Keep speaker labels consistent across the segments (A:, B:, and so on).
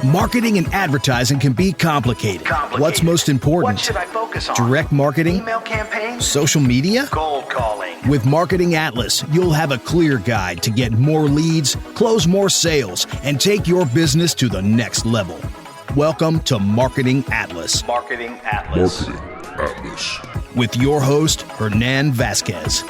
A: Marketing and advertising can be complicated. What's most important?
B: What should I focus on?
A: Direct marketing?
B: Email campaigns?
A: Social media?
B: Cold calling?
A: With Marketing Atlas, you'll have a clear guide to get more leads, close more sales, and take your business to the next level. Welcome to Marketing Atlas.
B: Marketing Atlas.
C: Marketing Atlas.
A: With your host, Hernan Vazquez.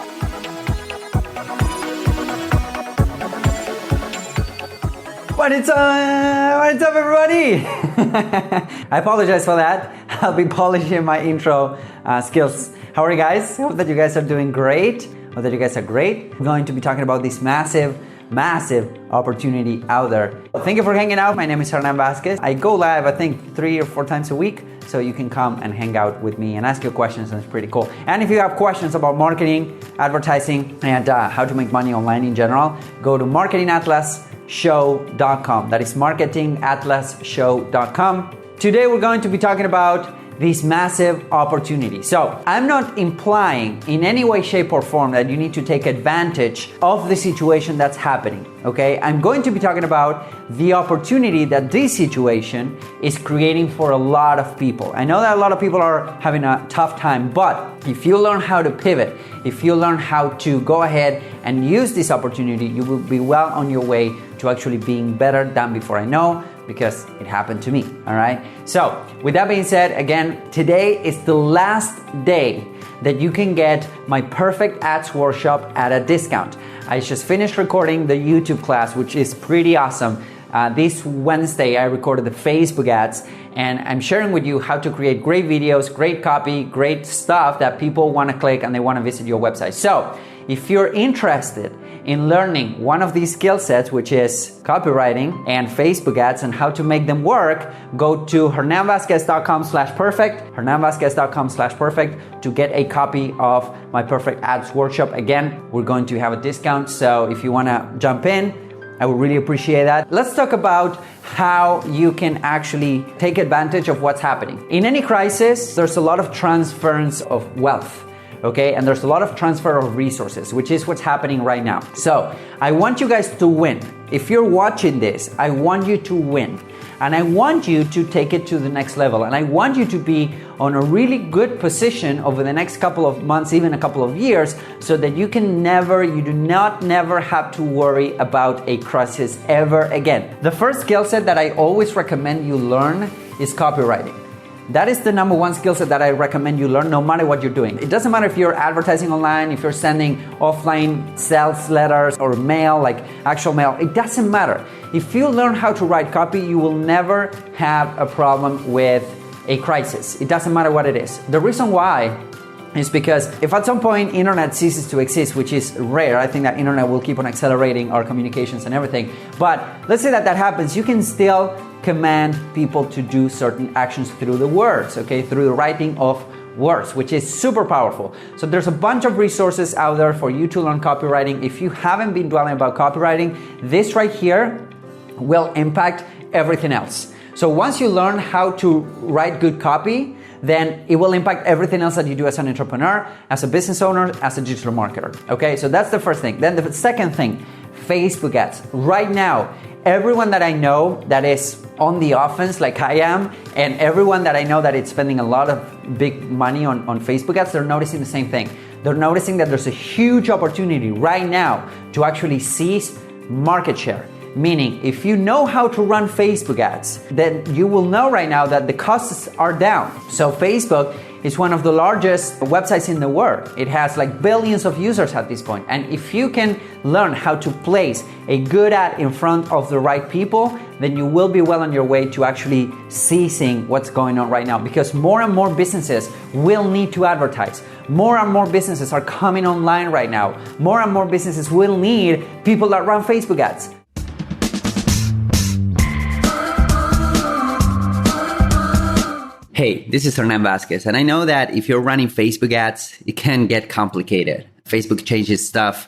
D: What is up, everybody? I apologize for that. I'll be polishing my intro skills. How are you guys? I hope that you guys are doing great. Hope that you guys are great. We're going to be talking about this massive opportunity out there. Thank you for hanging out. My name is Hernan Vazquez. I go live, I think, 3 or 4 times a week. So you can come and hang out with me and ask your questions, and it's pretty cool. And if you have questions about marketing, advertising, and how to make money online in general, go to marketingatlasshow.com. That is marketingatlasshow.com. Today we're going to be talking about this massive opportunity. So I'm not implying in any way, shape, or form that you need to take advantage of the situation that's happening, okay? I'm going to be talking about the opportunity that this situation is creating for a lot of people. I know that a lot of people are having a tough time, but if you learn how to pivot, if you learn how to go ahead and use this opportunity, you will be well on your way to actually being better than before. I know, because it happened to me, all right? So with that being said, again, today is the last day that you can get my Perfect Ads workshop at a discount. I just finished recording the YouTube class, which is pretty awesome. This Wednesday, I recorded the Facebook ads, and I'm sharing with you how to create great videos, great copy, great stuff that people want to click and they want to visit your website. So if you're interested in learning one of these skill sets, which is copywriting and Facebook ads and how to make them work, go to hernanvazquez.com/perfect, hernanvazquez.com/perfect to get a copy of my Perfect Ads workshop. Again, we're going to have a discount, so if you want to jump in, I would really appreciate that. Let's talk about how you can actually take advantage of what's happening. In any crisis, there's a lot of transference of wealth. Okay, and there's a lot of transfer of resources, which is what's happening right now. So I want you guys to win. If you're watching this, I want you to win. And I want you to take it to the next level. And I want you to be on a really good position over the next couple of months, even a couple of years, so that you do not have to worry about a crisis ever again. The first skill set that I always recommend you learn is copywriting. That is the number one skill set that I recommend you learn no matter what you're doing. It doesn't matter if you're advertising online, if you're sending offline sales letters or mail, like actual mail. It doesn't matter. If you learn how to write copy, you will never have a problem with a crisis. It doesn't matter what it is. The reason why is because if at some point internet ceases to exist, which is rare, I think that internet will keep on accelerating our communications and everything. But let's say that happens, you can still command people to do certain actions through the words, okay, through the writing of words, which is super powerful. So there's a bunch of resources out there for you to learn copywriting. If you haven't been dwelling about copywriting, this right here will impact everything else. So once you learn how to write good copy, then it will impact everything else that you do as an entrepreneur, as a business owner, as a digital marketer. Okay, so that's the first thing. Then the second thing, Facebook ads. Right now, everyone that I know that is on the offense like I am, and everyone that I know that is spending a lot of big money on Facebook ads, they're noticing the same thing. They're noticing that there's a huge opportunity right now to actually seize market share. Meaning, if you know how to run Facebook ads, then you will know right now that the costs are down. So Facebook is one of the largest websites in the world. It has like billions of users at this point. And if you can learn how to place a good ad in front of the right people, then you will be well on your way to actually seizing what's going on right now. Because more and more businesses will need to advertise. More and more businesses are coming online right now. More and more businesses will need people that run Facebook ads. Hey, this is Hernan Vazquez, and I know that if you're running Facebook ads, it can get complicated. Facebook changes stuff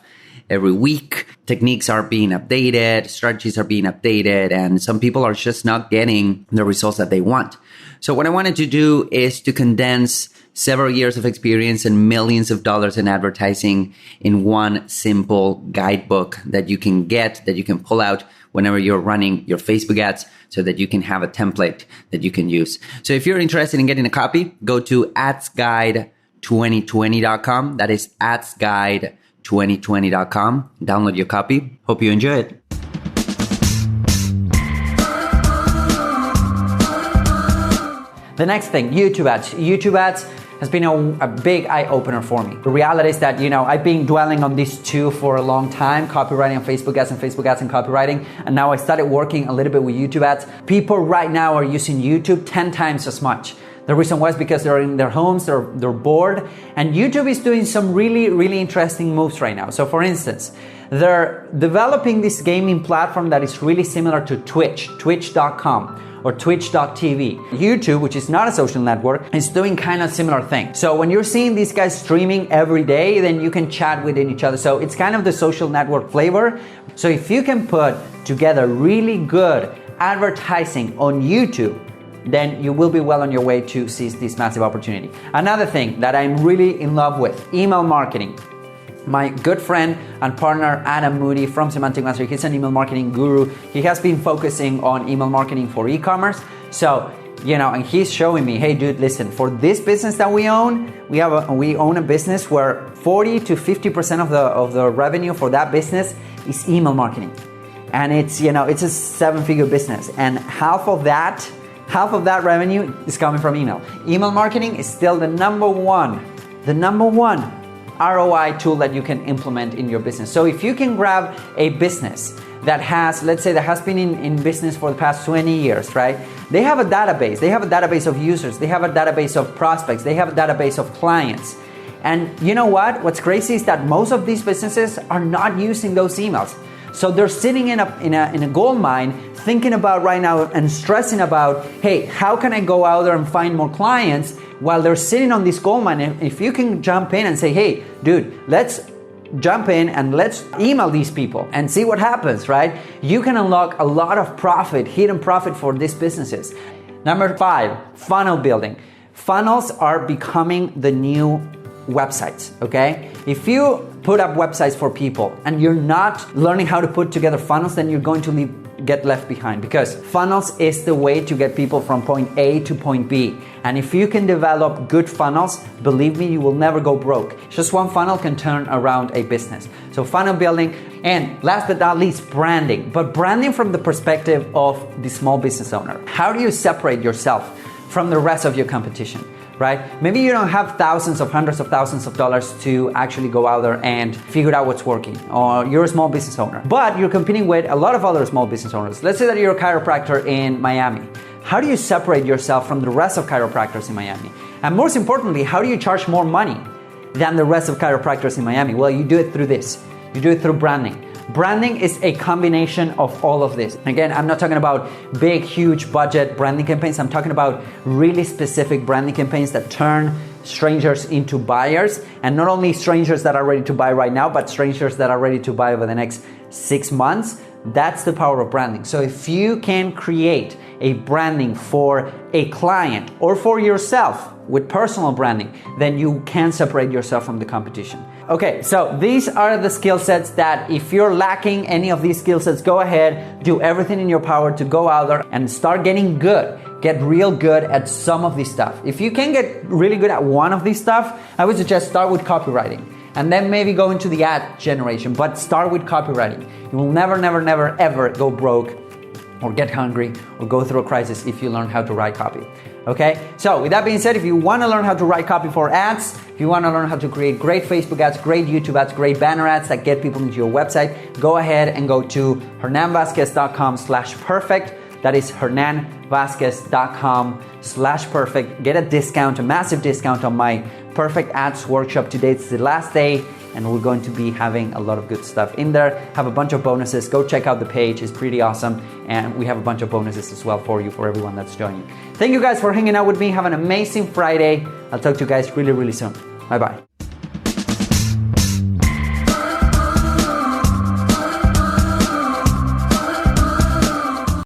D: every week. Techniques are being updated, strategies are being updated, and some people are just not getting the results that they want. So what I wanted to do is to condense several years of experience and millions of dollars in advertising in one simple guidebook that you can get, that you can pull out whenever you're running your Facebook ads so that you can have a template that you can use. So if you're interested in getting a copy, go to adsguide2020.com. That is adsguide2020.com. Download your copy. Hope you enjoy it. The next thing, YouTube ads. YouTube ads has been a big eye-opener for me. The reality is that, I've been dwelling on these two for a long time, copywriting and Facebook ads and Facebook ads and copywriting, and now I started working a little bit with YouTube ads. People right now are using YouTube 10 times as much. The reason was because they're in their homes, they're bored, and YouTube is doing some really, really interesting moves right now. So for instance, they're developing this gaming platform that is really similar to Twitch, twitch.com. or twitch.tv. YouTube, which is not a social network, is doing kind of similar thing. So when you're seeing these guys streaming every day, then you can chat within each other. So it's kind of the social network flavor. So if you can put together really good advertising on YouTube, then you will be well on your way to seize this massive opportunity. Another thing that I'm really in love with, email marketing. My good friend and partner, Adam Moody from Semantic Mastery, he's an email marketing guru. He has been focusing on email marketing for e-commerce. So, and he's showing me, hey dude, listen, for this business that we own, we own a business where 40 to 50% of the revenue for that business is email marketing. And it's a 7-figure business. And half of that revenue is coming from email. Email marketing is still the number one ROI tool that you can implement in your business. So if you can grab a business that has, let's say, that has been in business for the past 20 years, right? They have a database. They have a database of users. They have a database of prospects. They have a database of clients. And you know what? What's crazy is that most of these businesses are not using those emails. So they're sitting in a gold mine thinking about right now and stressing about, hey, how can I go out there and find more clients while they're sitting on this gold mine? If you can jump in and say, hey, dude, let's jump in and let's email these people and see what happens, right? You can unlock a lot of profit, hidden profit for these businesses. Number 5, funnel building. Funnels are becoming the new websites, okay? If you put up websites for people and you're not learning how to put together funnels, then you're going to get left behind, because funnels is the way to get people from point A to point B. And if you can develop good funnels, believe me, you will never go broke. Just one funnel can turn around a business. So funnel building, and last but not least, branding. But branding from the perspective of the small business owner. How do you separate yourself from the rest of your competition? Right? Maybe you don't have hundreds of thousands of dollars to actually go out there and figure out what's working, or you're a small business owner, but you're competing with a lot of other small business owners. Let's say that you're a chiropractor in Miami. How do you separate yourself from the rest of chiropractors in Miami? And most importantly, how do you charge more money than the rest of chiropractors in Miami? Well, you do it through this. You do it through branding. Branding is a combination of all of this. Again, I'm not talking about big, huge budget branding campaigns. I'm talking about really specific branding campaigns that turn strangers into buyers, and not only strangers that are ready to buy right now, but strangers that are ready to buy over the next 6 months. That's the power of branding. So if you can create a branding for a client or for yourself with personal branding, then you can separate yourself from the competition. Okay, so these are the skill sets that if you're lacking any of these skill sets, go ahead, do everything in your power to go out there and start getting good. Get real good at some of this stuff. If you can get really good at one of these stuff, I would suggest start with copywriting and then maybe go into the ad generation, but start with copywriting. You will never, ever go broke or get hungry or go through a crisis if you learn how to write copy. Okay, so with that being said, if you want to learn how to write copy for ads, if you want to learn how to create great Facebook ads, great YouTube ads, great banner ads that get people into your website, go ahead and go to hernanvazquez.com/perfect. That is hernanvazquez.com/perfect. Get a discount, a massive discount on my Perfect Ads workshop. Today it's the last day, and we're going to be having a lot of good stuff in there. Have a bunch of bonuses. Go check out the page. It's pretty awesome. And we have a bunch of bonuses as well for you, for everyone that's joining. Thank you guys for hanging out with me. Have an amazing Friday. I'll talk to you guys really, really soon. Bye-bye.